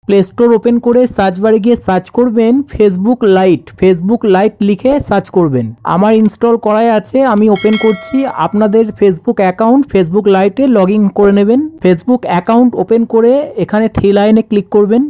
Play store open করে search বারে গিয়ে সার্চ করবেন ফেসবুক লাইট লিখে সার্চ করবেন। আমার ইনস্টল করাই আছে, আমি ওপেন করছি। আপনাদের ফেসবুক অ্যাকাউন্ট ফেসবুক লাইটে লগ ইন করে নেবেন। ফেসবুক অ্যাকাউন্ট ওপেন করে এখানে থ্রি লাইনে ক্লিক করবেন।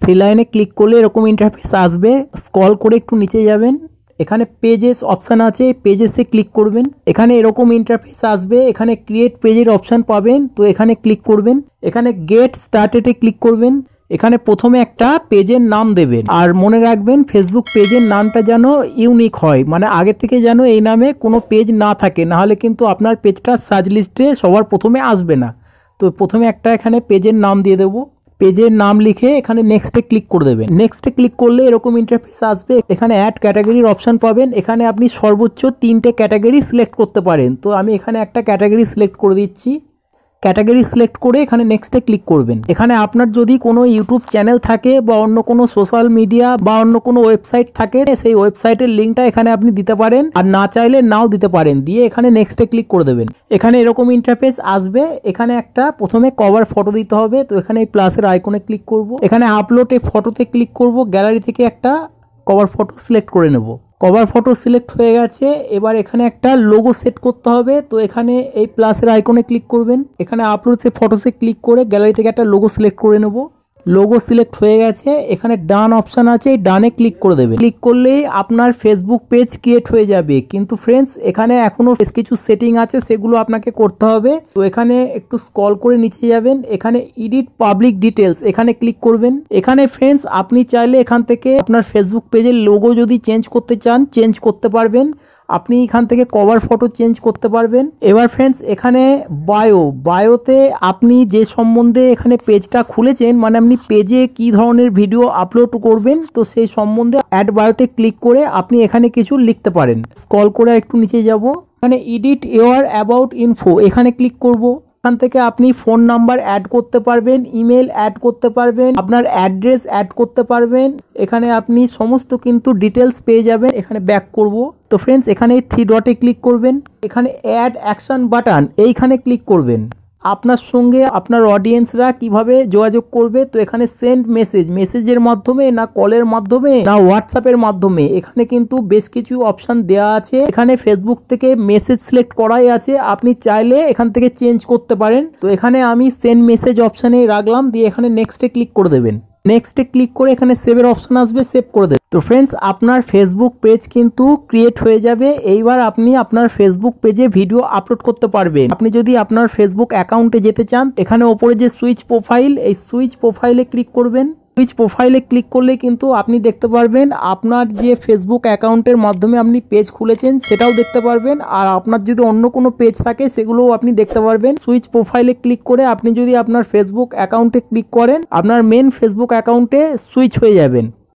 থ্রি লাইনে ক্লিক করলে এরকম ইন্টারফেস আসবে। স্ক্রল করে একটু নিচে যাবেন, এখানে পেজেস অপশান আছে, পেজেসে ক্লিক করবেন। এখানে এরকম ইন্টারফেস আসবে, এখানে ক্রিয়েট পেজের অপশান পাবেন, তো এখানে ক্লিক করবেন। এখানে গেট স্টার্টেডে ক্লিক করবেন। এখানে প্রথমে একটা পেজের নাম দেবেন, আর মনে রাখবেন ফেসবুক পেজের নামটা যেন ইউনিক হয়, মানে আগে থেকে যেন এই নামে কোনো পেজ না থাকে, নাহলে কিন্তু আপনার পেজটা সার্চ লিস্টে সবার প্রথমে আসবে না। তো প্রথমে একটা এখানে পেজের নাম দিয়ে দেবো। পেজের নাম লিখে এখানে নেক্সটে ক্লিক করে দেবেন। নেক্সটে ক্লিক করলে এরকম ইন্টারফেস আসবে। এখানে অ্যাড ক্যাটাগরির অপশন পাবেন, এখানে আপনি সর্বোচ্চ 3টে ক্যাটাগরি সিলেক্ট করতে পারেন। তো আমি এখানে একটা ক্যাটাগরি সিলেক্ট করে দিচ্ছি। ক্যাটাগরি সিলেক্ট করে এখানে নেক্সটে ক্লিক করবেন। এখানে আপনার যদি কোনো ইউটিউব চ্যানেল থাকে বা অন্য কোনো সোশ্যাল মিডিয়া বা অন্য কোনো ওয়েবসাইট থাকে, সেই ওয়েবসাইটের লিঙ্কটা এখানে আপনি দিতে পারেন, আর না চাইলে নাও দিতে পারেন। দিয়ে এখানে নেক্সটে ক্লিক করে দেবেন। এখানে এরকম ইন্টারফেস আসবে। এখানে একটা প্রথমে কভার ফটো দিতে হবে, তো এখানে এই প্লাসের আইকনে ক্লিক করব। এখানে আপলোড এ ফটোতে ক্লিক করব। গ্যালারি থেকে একটা কভার ফটো সিলেক্ট করে নেব। কভার ফটো সিলেক্ট হয়ে গেছে। এবার এখানে একটা লোগো সেট করতে হবে, তো এখানে এই প্লাসের আইকনে ক্লিক করবেন। এখানে আপলোড সে ফটোসে ক্লিক করে গ্যালারি থেকে একটা লোগো সিলেক্ট করে নেব। লোগো সিলেক্ট হয়ে গেছে। এখানে ডান অপশান আছে, ডানে ক্লিক করে দেবেন। ক্লিক করলেই আপনার ফেসবুক পেজ ক্রিয়েট হয়ে যাবে। কিন্তু ফ্রেন্ডস, এখানে এখনো বেশ কিছু সেটিং আছে, সেগুলো আপনাকে করতে হবে। তো এখানে একটু স্ক্রল করে নিচে যাবেন, এখানে এডিট পাবলিক ডিটেলস এখানে ক্লিক করবেন। এখানে ফ্রেন্ডস, আপনি চাইলে এখান থেকে আপনার ফেসবুক পেজের লোগো যদি চেঞ্জ করতে চান, চেঞ্জ করতে পারবেন। আপনি এখান থেকে কভার ফটো চেঞ্জ করতে পারবেন। এবার ফ্রেন্ডস, এখানে বায়োতে আপনি যে সম্বন্ধে এখানে পেজটা খুলেছেন, মানে আপনি পেজে কি ধরনের ভিডিও আপলোড করবেন, তো সেই সম্বন্ধে অ্যাড বায়োতে ক্লিক করে আপনি এখানে কিছু লিখতে পারেন। স্ক্রল করে একটু নিচে যাব, এখানে এডিট ইওর অ্যাবাউট ইনফো এখানে ক্লিক করব। এখান থেকে আপনি ফোন নাম্বার অ্যাড করতে পারবেন, ইমেল অ্যাড করতে পারবেন, আপনার অ্যাড্রেস অ্যাড করতে পারবেন। এখানে আপনি সমস্ত কিন্তু ডিটেলস পেয়ে যাবেন। এখানে ব্যাক করব। তো ফ্রেন্ডস, এখানে 3 ডটে ক্লিক করবেন। এখানে অ্যাড অ্যাকশন বাটন এইখানে ক্লিক করবেন। আপনার সঙ্গে আপনার অডিয়েন্সরা কিভাবে যোগাযোগ করবে, তো এখানে সেন্ড মেসেজের মাধ্যমে, না কলের মাধ্যমে, না হোয়াটসঅ্যাপের মাধ্যমে, এখানে কিন্তু বেশ কিছু অপশন দেওয়া আছে। এখানে ফেসবুক থেকে মেসেজ সিলেক্ট করাই আছে, আপনি চাইলে এখান থেকে চেঞ্জ করতে পারেন। তো এখানে আমি সেন্ড মেসেজ অপশানে রাখলাম, দিয়ে এখানে নেক্সটে ক্লিক করে দেবেন। নেক্সটে ক্লিক করে এখানে সেভের অপশন আসবে, সেভ করে দেবেন। তো ফ্রেন্ডস, আপনার ফেসবুক পেজ কিন্তু ক্রিয়েট হয়ে যাবে। এইবার আপনি আপনার ফেসবুক পেজে ভিডিও আপলোড করতে পারবেন। আপনি যদি আপনার ফেসবুক অ্যাকাউন্টে যেতে চান, এখানে ওপরে যে সুইচ প্রোফাইল, এই সুইচ প্রোফাইলে ক্লিক করবেন। সুইচ প্রোফাইলে ক্লিক করলে কিন্তু আপনি দেখতে পারবেন আপনার যে ফেসবুক অ্যাকাউন্টের মাধ্যমে আপনি পেজ খুলেছেন সেটাও দেখতে পারবেন, আর আপনার যদি অন্য কোনো পেজ থাকে সেগুলোও আপনি দেখতে পারবেন। সুইচ প্রোফাইলে ক্লিক করে আপনি যদি আপনার ফেসবুক অ্যাকাউন্টে ক্লিক করেন, আপনার মেন ফেসবুক অ্যাকাউন্টে সুইচ হয়ে যাবেন।